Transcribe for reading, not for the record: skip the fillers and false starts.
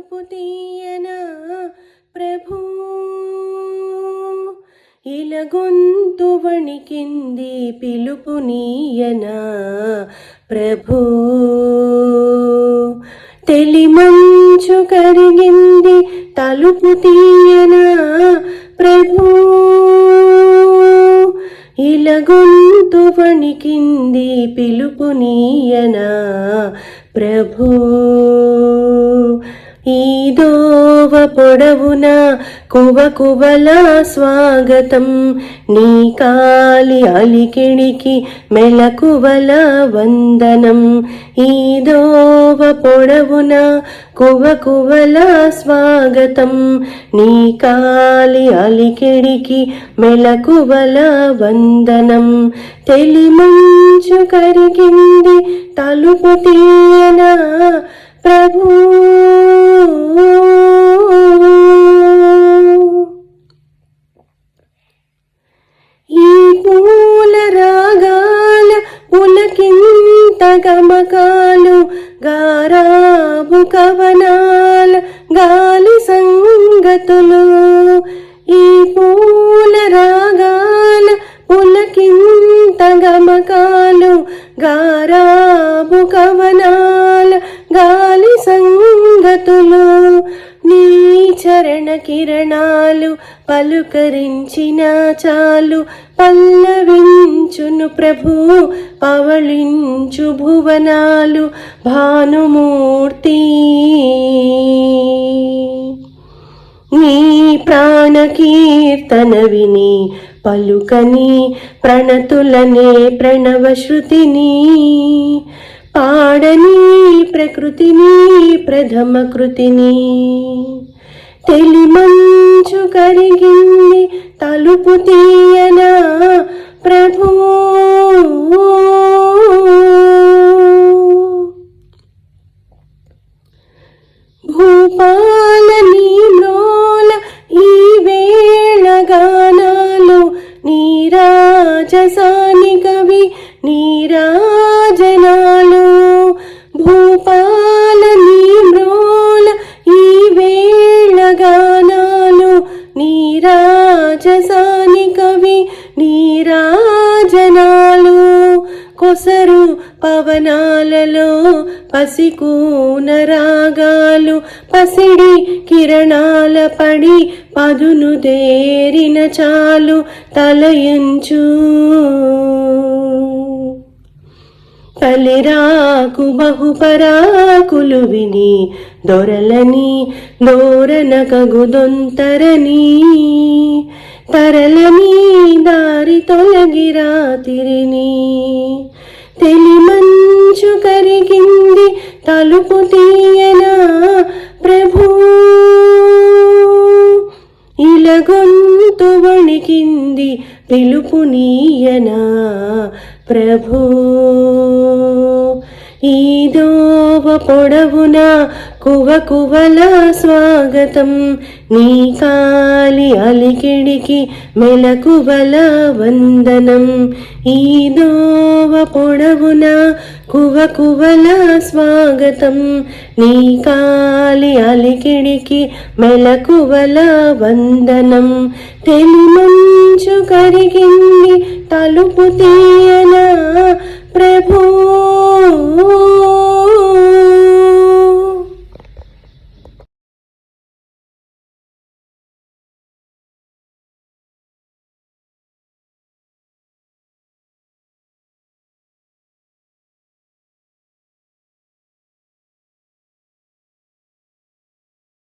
తలుపు తీయనా ప్రభూ, ఇలా గొంతు వణికింది పిలుపు నీయనా ప్రభూ, తెలిమంచు కరిగింది తలుపు తీయనా ప్రభూ, ఇలా గొంతు వణికింది పిలుపు నీయనా ప్రభూ. ఈ దోవ పొడవున కువకువల స్వాగతం, నీ కాలి అలికిడికి మెలకువల వందనం. ఈ దోవ పొడవున కువకువల స్వాగతం, నీ కాలి అలికిడికి మెలకువల వందనం. తెలిమంచు కరిగింది తలుపు తీయనా ప్రభూ, ఈ పూల రాగాల పులకింత గమకాలు, గారాబు కవనాల గాలి సంగతులు. ఈ పూల రాగాల పులకింత గమకాలు, గారాబు కవనాల గాలి సంగతులు. నీ చరణ కిరణాలు పలుకరించిన చాలు, పల్లవించును ప్రభు పవళించు భువనాలు. భానుమూర్తి నీ ప్రాణ కీర్తన విని పలుకని ప్రణతులనే ప్రణవ శృతిని, పాడని ప్రకృతిని ప్రథమ కృతిని. తెలిమంచు కరిగింది తలుపు తీయనా ప్రభూ, భూపాల నీ మ్రోల ఈ వేళ గానాలు, నీరాజసాని కవి నీరాజనాలు. భూపాల నీ మ్రోల ఈ వేళ గానాలు, నీరాజసాని కవి నీరాజనాలు. కొసరు పవనాలలో పసికూన రాగాలు, పసిడి కిరణాల పడి పదును దేరిన చాలు తలయించు. తలిరాకు బహుపరాకులు విని దొరలని దోరనకగుదొంతరని, తరలని దారి తొలగిరా తిరిని. తెలిమంచు కరిగింది తలుపు తీయనా ప్రభూ, ఇలా గొంతు వణికింది పిలుపు నీయనా ప్రభూ. ఈ దోవ పొడవున కువకువల స్వాగతం, నీ కాలి అలికిడికి మెలకువల వందనం. ఈ దోవ పొడవున కువకువల స్వాగతం, నీ కాలి అలికిడికి మెలకువల వందనం. తెలిమంచు కరిగింది తలుపు తీయనా